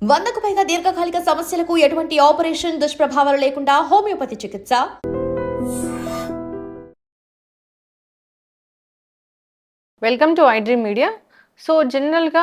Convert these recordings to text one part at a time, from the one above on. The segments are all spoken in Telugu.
100కు పైగా దీర్ఘకాలిక సమస్యలకు ఎటువంటి ఆపరేషన్ దుష్ప్రభావాలు లేకుండా హోమియోపతి చికిత్స. Welcome to iDream media. So జనరల్గా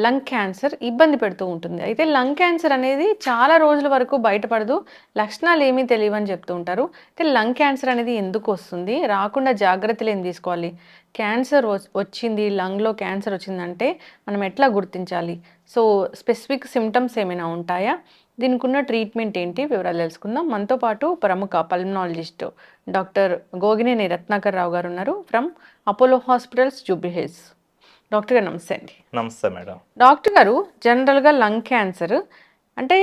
లంగ్ క్యాన్సర్ ఇబ్బంది పెడుతూ ఉంటుంది. అయితే లంగ్ క్యాన్సర్ అనేది చాలా రోజుల వరకు బయటపడదు, లక్షణాలు ఏమీ తెలియవని చెప్తూ ఉంటారు. అయితే లంగ్ క్యాన్సర్ అనేది ఎందుకు వస్తుంది, రాకుండా జాగ్రత్తలు ఏం తీసుకోవాలి, క్యాన్సర్ వచ్చింది, లంగ్లో క్యాన్సర్ వచ్చిందంటే మనం ఎట్లా గుర్తించాలి, సో స్పెసిఫిక్ సిమ్టమ్స్ ఏమైనా ఉంటాయా, దీనికి ఉన్న ట్రీట్మెంట్ ఏంటి, వివరాలు తెలుసుకుందాం. మనతో పాటు ప్రముఖ పల్మనాలజిస్ట్ డాక్టర్ గోగినేని రత్నాకర్ రావు గారు ఉన్నారు from Apollo hospitals, Jubilee hills. Doctor గారు నమస్తే అండి. నమస్తే మేడం. డాక్టర్ గారు, జనరల్గా లంగ్ క్యాన్సర్ అంటే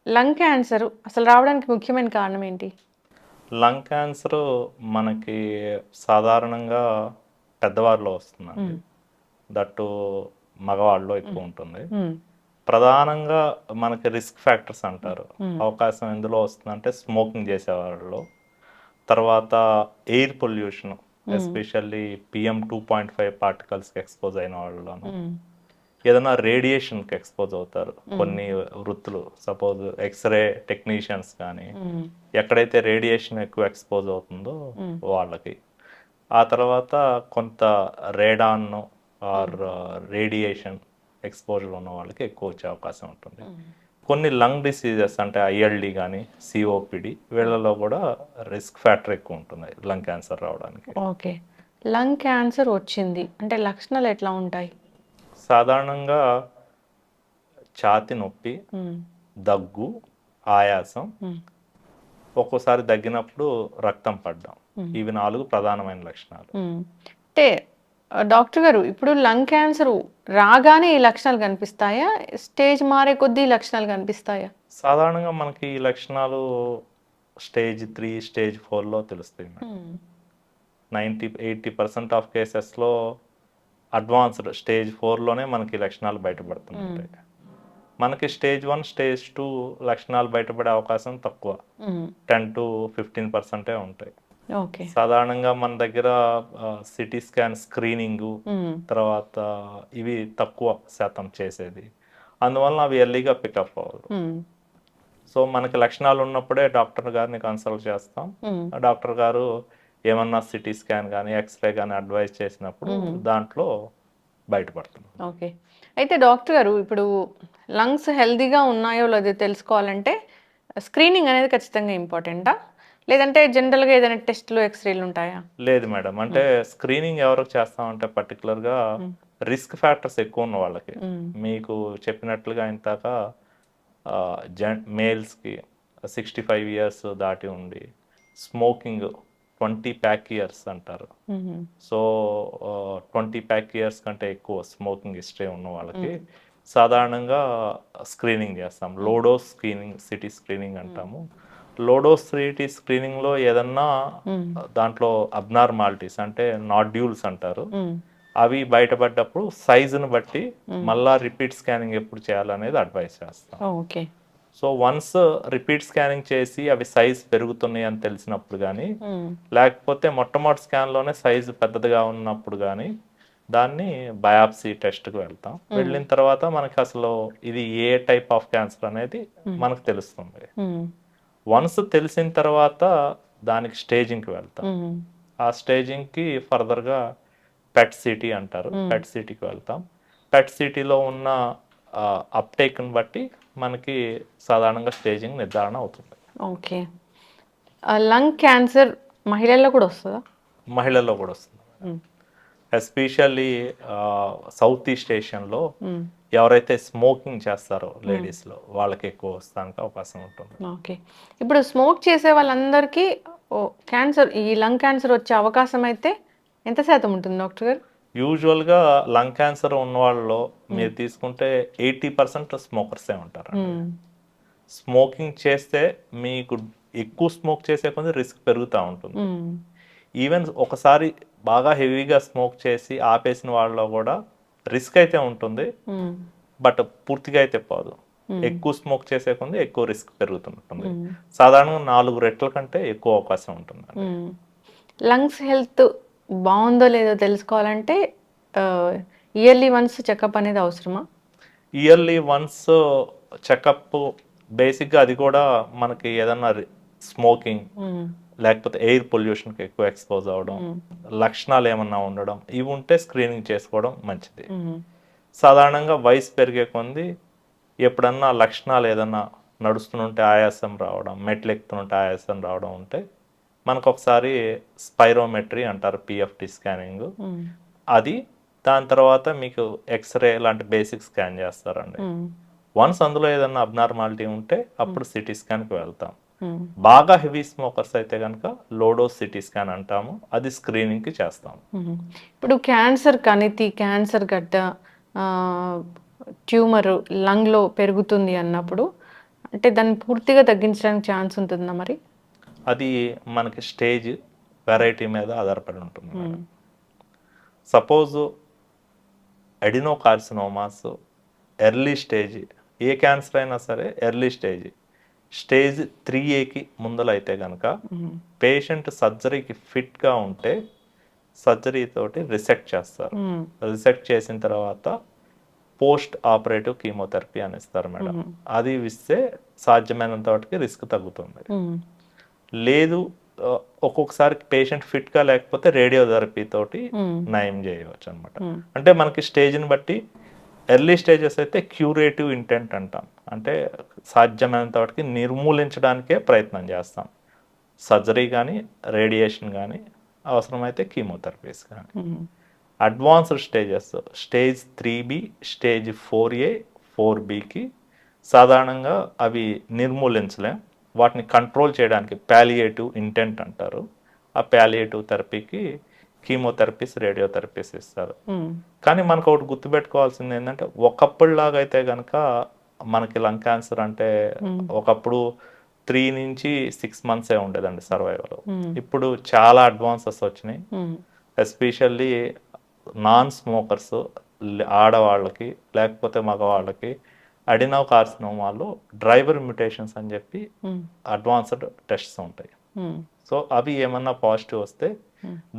లంగ్ క్యాన్సర్ అసలు రావడానికి ముఖ్యమైన కారణం ఏంటి? లంగ్ క్యాన్సర్ మనకి సాధారణంగా పెద్దవారిలో వస్తుందండి, దట్టు మగవాళ్ళలో ఎక్కువ ఉంటుంది. ప్రధానంగా మనకి రిస్క్ ఫ్యాక్టర్స్ అంటారు, అవకాశం ఎందులో వస్తుందంటే స్మోకింగ్ చేసేవాళ్ళలో, తర్వాత ఎయిర్ పొల్యూషన్ ఎస్పెషల్లీ PM 2.5 పార్టికల్స్కి ఎక్స్పోజ్ అయిన వాళ్ళలోను, ఏదైనా రేడియేషన్కి ఎక్స్పోజ్ అవుతారు కొన్ని వృత్తులు, సపోజ్ ఎక్స్రే టెక్నీషియన్స్ కానీ ఎక్కడైతే రేడియేషన్ ఎక్కువ ఎక్స్పోజ్ అవుతుందో వాళ్ళకి, ఆ తర్వాత కొంత రేడాన్ ఆర్ రేడియేషన్ ఎక్స్పోజర్ ఉన్న వాళ్ళకి ఎక్కువ వచ్చే అవకాశం ఉంటుంది. కొన్ని లంగ్ డిసీజెస్ అంటే ILD కానీ COPD వీళ్ళలో కూడా రిస్క్ ఫ్యాక్టర్ ఎక్కువ ఉంటుంది లంగ్ క్యాన్సర్ రావడానికి. ఓకే, లంగ్ క్యాన్సర్ వచ్చింది అంటే లక్షణాలు ఎట్లా ఉంటాయి? సాధారణంగా ఛాతి నొప్పి, దగ్గు, ఆయాసం, ఒక్కోసారి దగ్గినప్పుడు రక్తం పడడం, ఇవి 4 ప్రధానమైన లక్షణాలు. అంటే డాక్టర్ గారు, ఇప్పుడు లంగ్ క్యాన్సర్ రాగానే ఈ లక్షణాలు కనిపిస్తాయా, స్టేజ్ మారే కొద్దీ ఈ లక్షణాలు కనిపిస్తాయా? సాధారణంగా మనకి ఈ లక్షణాలు స్టేజ్ 3, స్టేజ్ 4లో తెలుస్తాయి. 90-80% ఆఫ్ కేసెస్లో అడ్వాన్స్డ్ స్టేజ్ 4లోనే మనకి లక్షణాలు బయటపడుతుంటాయి. మనకి స్టేజ్ 1, స్టేజ్ 2 లక్షణాలు బయటపడే అవకాశం తక్కువ, 10-15% ఉంటాయి. సాధారణంగా మన దగ్గర సిటీ స్కాన్ స్క్రీనింగ్ తర్వాత ఇవి తక్కువ శాతం చేసేది, అందువల్ల అవి ఎర్లీగా పికప్ అవ్వదు. సో మనకి లక్షణాలు ఉన్నప్పుడే డాక్టర్ గారిని కన్సల్ట్ చేస్తాం. డాక్టర్ గారు ఏమన్నా సిటీ స్కాన్ కానీ ఎక్స్రే కానీ అడ్వైజ్ చేసినప్పుడు దాంట్లో బయటపడుతుంది. ఓకే, అయితే డాక్టర్ గారు, ఇప్పుడు లంగ్స్ హెల్దీగా ఉన్నాయో లేదో తెలుసుకోవాలంటే స్క్రీనింగ్ అనేది ఖచ్చితంగా ఇంపార్టెంటా, లేదంటే జనరల్గా ఏదైనా టెస్ట్లు ఎక్స్రేలు ఉంటాయా? లేదు మేడం, అంటే స్క్రీనింగ్ ఎవరికి చేస్తామంటే పర్టికులర్గా రిస్క్ ఫ్యాక్టర్స్ ఎక్కువ ఉన్న వాళ్ళకి, మీకు చెప్పినట్లుగా ఇంతాక మేల్స్కి 65 ఇయర్స్ దాటి ఉండి స్మోకింగ్ 20 ప్యాక్ ఇయర్స్ అంటారు, సో 20 ప్యాక్ ఇయర్స్ కంటే ఎక్కువ స్మోకింగ్ హిస్టరీ ఉన్న వాళ్ళకి సాధారణంగా స్క్రీనింగ్ చేస్తాం. లోడోస్ స్క్రీనింగ్, సిటీ స్క్రీనింగ్ అంటాము. లోడోస్ సిటీ స్క్రీనింగ్లో ఏదన్నా దాంట్లో అబ్నార్మాలిటీస్ అంటే నాడ్యూల్స్ అంటారు, అవి బయటపడ్డప్పుడు సైజును బట్టి మళ్ళా రిపీట్ స్కానింగ్ ఎప్పుడు చేయాలనేది అడ్వైస్ చేస్తాం. సో వన్స్ రిపీట్ స్కానింగ్ చేసి అవి సైజ్ పెరుగుతున్నాయి అని తెలిసినప్పుడు కానీ, లేకపోతే మొట్టమొదటి స్కాన్లోనే సైజు పెద్దదిగా ఉన్నప్పుడు కానీ దాన్ని బయాప్సీ టెస్ట్కి వెళ్తాం. వెళ్ళిన తర్వాత మనకి అసలు ఇది ఏ టైప్ ఆఫ్ క్యాన్సర్ అనేది మనకు తెలుస్తుంది. వన్స్ తెలిసిన తర్వాత దానికి స్టేజింగ్కి వెళ్తాం. ఆ స్టేజింగ్కి ఫర్దర్గా పెట్ సిటీ అంటారు, పెట్ సిటీకి వెళ్తాం. పెట్ సిటీలో ఉన్న అప్టేక్ని బట్టి మనకి సాధారణంగా స్టేజింగ్ నిర్ధారణ అవుతుంది. ఓకే, లంగ్ క్యాన్సర్ మహిళల్లో కూడా వస్తుందా? మహిళల్లో కూడా వస్తుంది, ఎస్పెషల్లీ సౌత్ ఈస్ట్ ఏషియన్లో ఎవరైతే స్మోకింగ్ చేస్తారో లేడీస్లో వాళ్ళకి ఎక్కువ వస్తానికి అవకాశం ఉంటుంది. ఓకే, ఇప్పుడు స్మోక్ చేసే వాళ్ళందరికీ క్యాన్సర్, ఈ లంగ్ క్యాన్సర్ వచ్చే అవకాశం అయితే ఎంత శాతం ఉంటుంది డాక్టర్ గారు? యూజువల్గా లంగ్ క్యాన్సర్ ఉన్న వాళ్ళలో మీరు తీసుకుంటే 80% స్మోకర్సే ఉంటారు. స్మోకింగ్ చేస్తే మీకు ఎక్కువ స్మోక్ చేసే కొంచెం రిస్క్ పెరుగుతూ ఉంటుంది. ఈవెన్ ఒకసారి బాగా హెవీగా స్మోక్ చేసి ఆపేసిన వాళ్ళలో కూడా రిస్క్ అయితే ఉంటుంది, బట్ పూర్తిగా అయితే పోదు. ఎక్కువ స్మోక్ చేసే కొంది ఎక్కువ రిస్క్ పెరుగుతుంటుంది. సాధారణంగా 4 రెట్ల కంటే ఎక్కువ అవకాశం ఉంటుంది. లంగ్స్ హెల్త్ బాగుందో లేదో తెలుసుకోవాలంటే ఇయర్లీ వన్స్ చెకప్ అనేది అవసరమా? Yearly once checkup. బేసిక్గా అది కూడా మనకి ఏదన్నా స్మోకింగ్ లేకపోతే ఎయిర్ పొల్యూషన్కి ఎక్కువ ఎక్స్పోజ్ అవ్వడం, లక్షణాలు ఏమన్నా ఉండడం, ఇవి ఉంటే స్క్రీనింగ్ చేసుకోవడం మంచిది. సాధారణంగా వయసు పెరిగే కొంది ఎప్పుడన్నా లక్షణాలు ఏదన్నా నడుస్తుంటే ఆయాసం రావడం, మెట్లు ఎక్కుతుంటే ఆయాసం రావడం ఉంటే మనకు ఒకసారి స్పైరోమెట్రీ అంటారు, పిఎఫ్టి స్కానింగ్. అది దాని తర్వాత మీకు ఎక్స్రే లాంటి బేసిక్ స్కాన్ చేస్తారండి. వన్స్ అందులో ఏదన్నా అబ్నార్మాలిటీ ఉంటే అప్పుడు సిటీ స్కాన్కి వెళ్తాం. బాగా హెవీ స్మోకర్స్ అయితే కనుక లోడోస్ సిటీ స్కాన్ అంటాము, అది స్క్రీనింగ్కి చేస్తాము. ఇప్పుడు క్యాన్సర్ కణితి, క్యాన్సర్ గడ్డ, ట్యూమర్ లంగ్లో పెరుగుతుంది అన్నప్పుడు అంటే దాన్ని పూర్తిగా తగ్గించడానికి ఛాన్స్ ఉంటుందా మరి? అది మనకి స్టేజ్ వెరైటీ మీద ఆధారపడి ఉంటుంది. సపోజ్ అడినోకార్సినోమాస్ ఎర్లీ స్టేజ్, ఏ క్యాన్సర్ అయినా సరే ఎర్లీ స్టేజ్ 3A ముందల అయితే కనుక పేషెంట్ సర్జరీకి ఫిట్గా ఉంటే సర్జరీ తోటి రిసెక్ట్ చేస్తారు. రిసెక్ట్ చేసిన తర్వాత పోస్ట్ ఆపరేటివ్ కీమోథెరపీ అని ఇస్తారు మేడం. అది ఇస్తే సాధ్యమైనంత వాటికి రిస్క్ తగ్గుతుంది. లేదు ఒక్కొక్కసారి పేషెంట్ ఫిట్గా లేకపోతే రేడియోథెరపీ తోటి నయం చేయవచ్చు అనమాట. అంటే మనకి స్టేజ్ని బట్టి ఎర్లీ స్టేజెస్ అయితే క్యూరేటివ్ ఇంటెంట్ అంటాం, అంటే సాధ్యమైనంత వాటికి నిర్మూలించడానికే ప్రయత్నం చేస్తాం. సర్జరీ కానీ, రేడియేషన్ కానీ, అవసరమైతే కీమోథెరపీస్ కానీ. Advanced stages stage 3B, stage 4A, 4Bకి సాధారణంగా అవి నిర్మూలించలేం. వాటిని కంట్రోల్ చేయడానికి ప్యాలియేటివ్ ఇంటెంట్ అంటారు. ఆ ప్యాలియేటివ్ థెరపీకి కీమోథెరపీస్, రేడియోథెరపీస్ ఇస్తారు. కానీ మనకు ఒకటి గుర్తుపెట్టుకోవాల్సింది ఏంటంటే, ఒకప్పుడులాగా అయితే కనుక మనకి లంగ్ క్యాన్సర్ అంటే ఒకప్పుడు 3 నుంచి 6 మంత్సే ఉండేదండి సర్వైవల్. ఇప్పుడు చాలా అడ్వాన్సెస్ వచ్చినాయి. ఎస్పెషల్లీ నాన్ స్మోకర్స్, ఆడవాళ్ళకి లేకపోతే మగవాళ్ళకి అడినోకార్సినోమాలో డ్రైవర్ మ్యుటేషన్స్ అని చెప్పి అడ్వాన్స్డ్ టెస్ట్స్ ఉంటాయి. సో అవి ఏమన్నా పాజిటివ్ వస్తే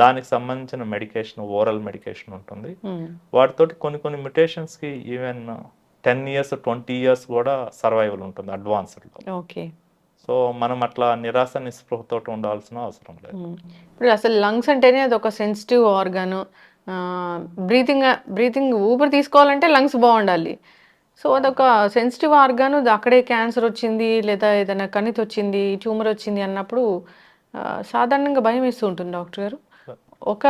దానికి సంబంధించిన మెడికేషన్, ఓరల్ మెడికేషన్ ఉంటుంది. వాటితోటి కొన్ని మ్యుటేషన్స్కి ఈవెన్ 10 years, 20 years కూడా సర్వైవల్ ఉంటుంది అడ్వాన్స్డ్లో. ఓకే. సో మనం అట్లా నిరాశ నిస్పృహతో ఉండాల్సిన అవసరం లేదు. ఇప్పుడు అసలు లంగ్స్ అంటేనే అది ఒక సెన్సిటివ్ ఆర్గాను. బ్రీతింగ్ ఊపిరి తీసుకోవాలంటే లంగ్స్ బాగుండాలి. సో అదొక సెన్సిటివ్ ఆర్గాను, అక్కడే క్యాన్సర్ వచ్చింది లేదా ఏదైనా కణితి వచ్చింది, ట్యూమర్ వచ్చింది అన్నప్పుడు సాధారణంగా భయం వేస్తూ ఉంటుంది డాక్టర్ గారు. ఒక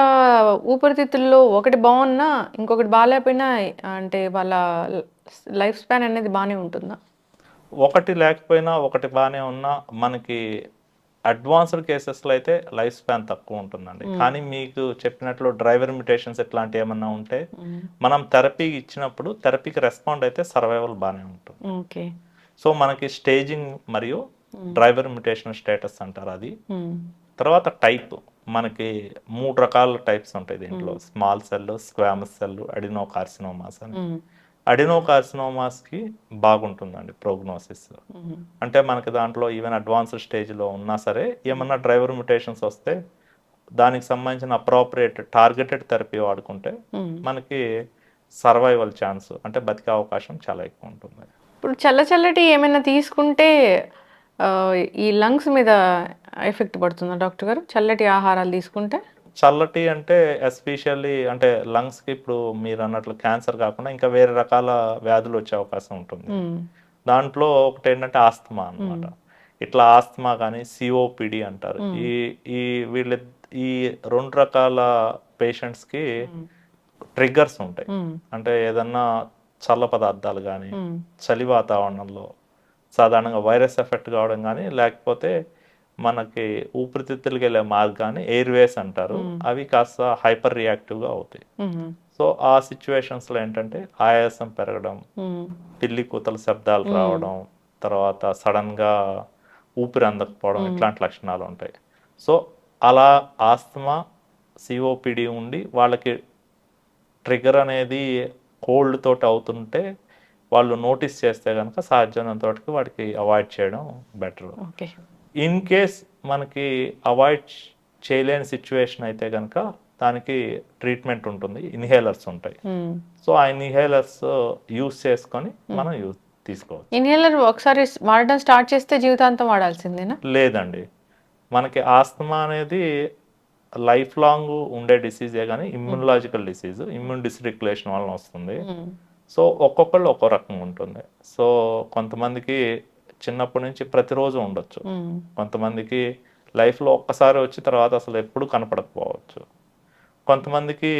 ఊపిరితిత్తుల్లో ఒకటి బాగున్నా ఇంకొకటి బాగాలేకపోయినా అంటే వాళ్ళ లైఫ్ స్పాన్ అనేది బాగానే ఉంటుందా? ఒకటి లేకపోయినా ఒకటి బాగానే ఉన్నా మనకి అడ్వాన్స్డ్ కేసెస్లో అయితే లైఫ్ స్పాన్ తక్కువ ఉంటుందండి. కానీ మీకు చెప్పినట్లు డ్రైవర్ మ్యుటేషన్స్ ఇట్లాంటివి ఏమన్నా ఉంటే మనం థెరపీ ఇచ్చినప్పుడు థెరపీకి రెస్పాండ్ అయితే సర్వైవల్ బాగానే ఉంటుంది. ఓకే. సో మనకి స్టేజింగ్ మరియు డ్రైవర్ మ్యుటేషన్ స్టేటస్ అంటారు అది. తర్వాత టైప్ మనకి 3 రకాల టైప్స్ ఉంటాయి దీంట్లో, స్మాల్ సెల్, స్క్వామస్ సెల్, అడినోకార్సినోమాస్ అని. అడినోకార్సినోమాస్కి బాగుంటుందండి ప్రోగ్నోసిస్. అంటే మనకి దాంట్లో ఈవెన్ అడ్వాన్స్డ్ స్టేజ్లో ఉన్నా సరే ఏమన్నా డ్రైవర్ మ్యుటేషన్స్ వస్తే దానికి సంబంధించిన అప్రోప్రియేట్ టార్గెటెడ్ థెరపీ వాడుకుంటే మనకి సర్వైవల్ ఛాన్స్, అంటే బతికే అవకాశం చాలా ఎక్కువ ఉంటుంది. ఇప్పుడు చల్లటి ఏమైనా తీసుకుంటే ఈ లంగ్స్ మీద ఎఫెక్ట్ పడుతుందా డాక్టర్ గారు, చల్లటి ఆహారాలు తీసుకుంటే? చల్లటి అంటే ఎస్పెషల్లీ అంటే లంగ్స్కి ఇప్పుడు మీరు అన్నట్లు క్యాన్సర్ కాకుండా ఇంకా వేరే రకాల వ్యాధులు వచ్చే అవకాశం ఉంటుంది. దాంట్లో ఒకటి ఏంటంటే ఆస్తమా అన్నమాట. ఇట్లా ఆస్తమా కానీ సిఓపిడి అంటారు. ఈ 2 రకాల పేషెంట్స్కి ట్రిగ్గర్స్ ఉంటాయి. అంటే ఏదన్నా చల్ల పదార్థాలు కానీ, చలి వాతావరణంలో సాధారణంగా వైరస్ ఎఫెక్ట్ కావడం కానీ, లేకపోతే మనకి ఊపిరితిత్తులకి వెళ్ళే మార్గాన్ని ఎయిర్వేస్ అంటారు, అవి కాస్త హైపర్ రియాక్టివ్గా అవుతాయి. సో ఆ సిచ్యువేషన్స్లో ఏంటంటే ఆయాసం పెరగడం, పిల్లి కూతల శబ్దాలు రావడం, తర్వాత సడన్గా ఊపిరి అందకపోవడం, ఇట్లాంటి లక్షణాలు ఉంటాయి. సో అలా ఆస్తమా, సిఓపిడి ఉండి వాళ్ళకి ట్రిగర్ అనేది కోల్డ్ తోటి అవుతుంటే వాళ్ళు నోటీస్ చేస్తే కనుక సాధ్యమైనంత వరకు వాటికి అవాయిడ్ చేయడం బెటర్. ఇన్ కేస్ మనకి అవాయిడ్ చేయలేని సిచ్యువేషన్ అయితే కనుక దానికి ట్రీట్మెంట్ ఉంటుంది, ఇన్హేలర్స్ ఉంటాయి. సో ఆ ఇన్హేలర్స్ యూస్ చేసుకొని మనం తీసుకోవచ్చు. ఇన్హేలర్ ఒకసారి వాడడం స్టార్ట్ చేస్తే జీవితాంతం వాడాల్సిందేనా? లేదండి, మనకి ఆస్తమా అనేది లైఫ్ లాంగ్ ఉండే డిసీజే కానీ ఇమ్యూనలాజికల్ డిసీజ్, ఇమ్యూన్ డిస్రెగ్యులేషన్ వలన వస్తుంది. సో ఒక్కొక్కళ్ళు ఒక్కో రకంగా ఉంటుంది. సో కొంతమందికి చిన్నప్పటి నుంచి ప్రతిరోజు ఉండొచ్చు, కొంతమందికి లైఫ్లో ఒక్కసారి వచ్చి తర్వాత అసలు ఎప్పుడు కనపడకపోవచ్చు, కొంతమందికి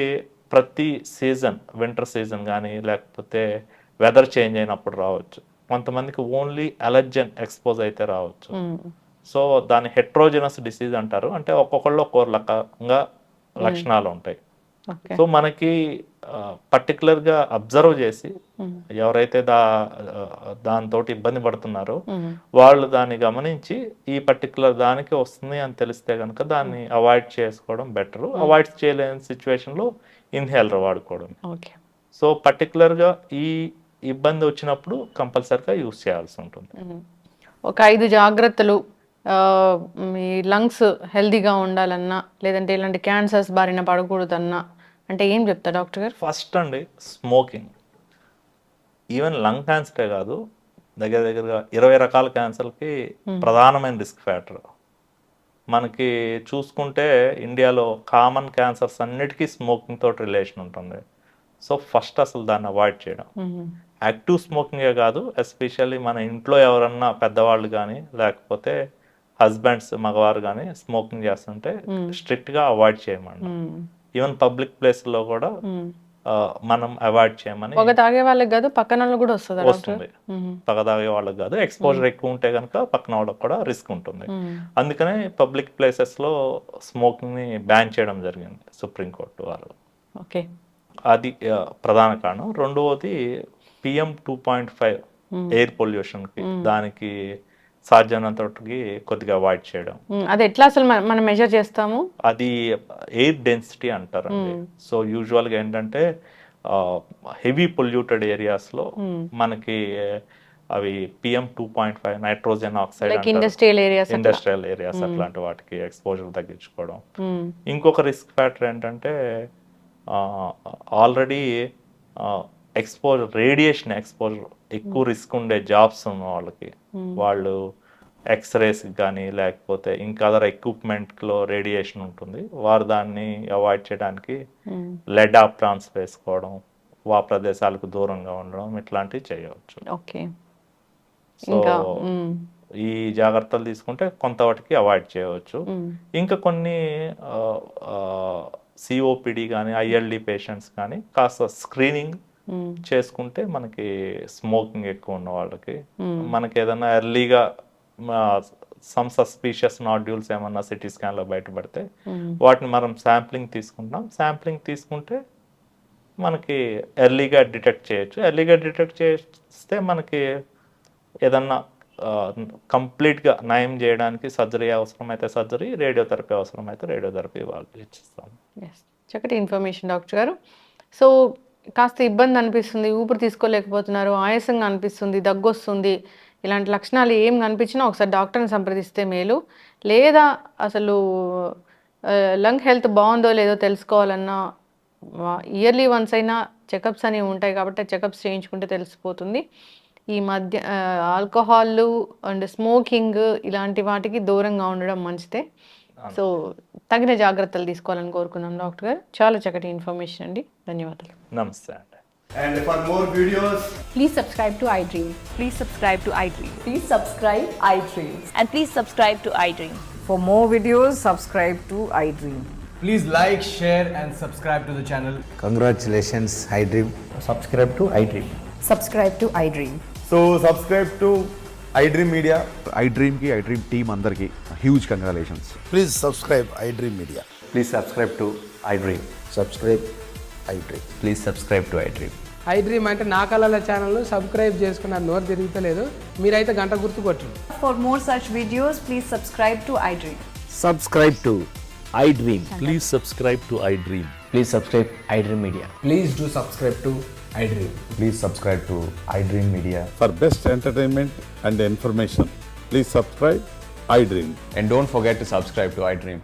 ప్రతి సీజన్, వింటర్ సీజన్ కానీ లేకపోతే వెదర్ చేంజ్ అయినప్పుడు రావచ్చు, కొంతమందికి ఓన్లీ అలర్జెన్ ఎక్స్పోజ్ అయితే రావచ్చు. సో దాన్ని హెట్రోజెనస్ డిసీజ్ అంటారు, అంటే ఒక్కొక్కళ్ళు ఒక్కో రకంగా లక్షణాలు ఉంటాయి. సో మనకి పర్టికులర్గా అబ్జర్వ్ చేసి ఎవరైతే దాంతో ఇబ్బంది పడుతున్నారో వాళ్ళు దాన్ని గమనించి ఈ పర్టికులర్ దానికి వస్తుంది అని తెలిస్తే కనుక దాన్ని అవాయిడ్ చేసుకోవడం బెటర్. అవాయిడ్ చేయలేని సిచ్యువేషన్లో ఇన్హేలర్ వాడుకోవడం. సో పర్టికులర్గా ఈ ఇబ్బంది వచ్చినప్పుడు కంపల్సరీగా యూస్ చేయాల్సి ఉంటుంది. ఒక 5 జాగ్రత్తలు మీ లంగ్స్ హెల్దీగా ఉండాలన్నా, లేదంటే ఇలాంటి క్యాన్సర్స్ బారిన పడకూడదన్నా అంటే ఏం చెప్తారు డాక్టర్ గారు? ఫస్ట్ అండి, స్మోకింగ్. ఈవెన్ లంగ్ క్యాన్సరే కాదు, దగ్గరగా 20 రకాల క్యాన్సర్కి ప్రధానమైన రిస్క్ ఫ్యాక్టర్. మనకి చూసుకుంటే ఇండియాలో కామన్ క్యాన్సర్స్ అన్నిటికీ స్మోకింగ్ తోటి రిలేషన్ ఉంటుంది. సో ఫస్ట్ అసలు దాన్ని అవాయిడ్ చేయడం. యాక్టివ్ స్మోకింగే కాదు, ఎస్పెషల్లీ మన ఇంట్లో ఎవరన్నా పెద్దవాళ్ళు కానీ లేకపోతే హస్బెండ్స్ మగవారు కానీ స్మోకింగ్ చేస్తుంటే స్ట్రిక్ట్గా అవాయిడ్ చేయమండి. ఈవెన్ పబ్లిక్ ప్లేస్లో కూడా మనం అవాయిడ్ చేయమని. పొగ తాగే వాళ్ళకి కాదు, పక్కన కూడా వస్తుంది. పొగ తాగే వాళ్ళకి కాదు, ఎక్స్పోజర్ ఎక్కువ ఉంటే కనుక పక్కన వాళ్ళకి కూడా రిస్క్ ఉంటుంది. అందుకనే పబ్లిక్ ప్లేసెస్లో స్మోకింగ్ని బ్యాన్ చేయడం జరిగింది సుప్రీంకోర్టు వారు. ఓకే, అది ప్రధాన కారణం. రెండవది PM 2.5 ఎయిర్ పొల్యూషన్కి, దానికి సాధ్యమైనంతకి కొద్దిగా అవాయిడ్ చేయడం. అది ఎట్లా అసలు మనం మెజర్ చేస్తాము? అది ఎయిర్ డెన్సిటీ అంటారండి. సో యూజువల్గా ఏంటంటే హెవీ పొల్యూటెడ్ ఏరియాస్లో మనకి అవి PM 2.5 nitrogen oxide, industrial areas అట్లాంటి వాటికి ఎక్స్పోజర్ తగ్గించుకోవడం. ఇంకొక రిస్క్ ఫ్యాక్టర్ ఏంటంటే ఆల్రెడీ రేడియేషన్ ఎక్స్పోజర్ ఎక్కువ రిస్క్ ఉండే జాబ్స్ ఉన్న వాళ్ళకి, వాళ్ళు ఎక్స్రేస్ కానీ లేకపోతే ఇంకా అదర్ ఎక్విప్మెంట్లో రేడియేషన్ ఉంటుంది, వారు దాన్ని అవాయిడ్ చేయడానికి లెడ్ ఆప్రాన్స్ వేసుకోవడం, ఆ ప్రదేశాలకు దూరంగా ఉండడం, ఇట్లాంటివి చేయవచ్చు. ఓకే, సో ఈ జాగ్రత్తలు తీసుకుంటే కొంత వాటికి అవాయిడ్ చేయవచ్చు. ఇంకా కొన్ని COPD కానీ ILD పేషెంట్స్ కానీ కాస్త స్క్రీనింగ్ చేసుకుంటే మనకి స్మోకింగ్ ఎక్కువ ఉన్న వాళ్ళకి మనకి ఏదైనా ఎర్లీగా సమ్ సస్పీషియస్ నాడ్యూల్స్ ఏమన్నా సిటీ స్కాన్లో బయటపడితే వాటిని మనం శాంప్లింగ్ తీసుకుంటాం. శాంప్లింగ్ తీసుకుంటే మనకి ఎర్లీగా డిటెక్ట్ చేయొచ్చు. ఎర్లీగా డిటెక్ట్ చేస్తే మనకి ఏదన్నా కంప్లీట్గా నయం చేయడానికి సర్జరీ అవసరమైతే సర్జరీ, రేడియోథెరపీ అవసరమైతే రేడియోథెరపీ వాళ్ళు ఇచ్చిస్తాం. చక్కటి ఇన్ఫర్మేషన్ డాక్టర్ గారు. సో కాస్త ఇబ్బంది అనిపిస్తుంది, ఊపిరి తీసుకోలేకపోతున్నారు, ఆయాసంగా అనిపిస్తుంది, దగ్గు వస్తుంది, ఇలాంటి లక్షణాలు ఏం కనిపించినా ఒకసారి డాక్టర్ని సంప్రదిస్తే మేలు. లేదా అసలు లంగ్ హెల్త్ బాగుందో లేదో తెలుసుకోవాలన్నా ఇయర్లీ వన్స్ అయినా చెకప్స్ అనేవి ఉంటాయి కాబట్టి చెకప్స్ చేయించుకుంటే తెలిసిపోతుంది. ఈ మధ్య ఆల్కహాల్ అండ్ స్మోకింగ్ ఇలాంటి వాటికి దూరంగా ఉండడం మంచిదే. సో తగిన జాగ్రత్తలు తీసుకోవాలని కోరుకున్నాం డాక్టర్ గారు. చాలా చక్కటి ఇన్ఫర్మేషన్ అండి, ధన్యవాదాలు. నమస్తే అండి. And for more videos, please subscribe to iDream. Please subscribe to iDream. Please subscribe iDream. And please subscribe to iDream. For more videos, subscribe to iDream. please like, share and subscribe to the channel. Congratulations, iDream. Subscribe to iDream. Subscribe to iDream. So subscribe to iDream Media. iDream ki iDream team andarki huge congratulations. Please subscribe iDream Media. Please subscribe to iDream. Subscribe iDream. Please subscribe to iDream. iDream అంటే నా కళల ఛానల్ సబ్స్క్రైబ్ చేసుకున్నారు, నోరు తిరుగుతలేదు, మీరైతే గంట గుర్తు కొట్టండి. For more such videos, please subscribe to iDream. Subscribe to iDream. Please subscribe to iDream. Please subscribe iDream Media. Please do subscribe to iDream. Please subscribe to iDream Media. For best entertainment and information, please subscribe iDream. And don't forget to subscribe to iDream.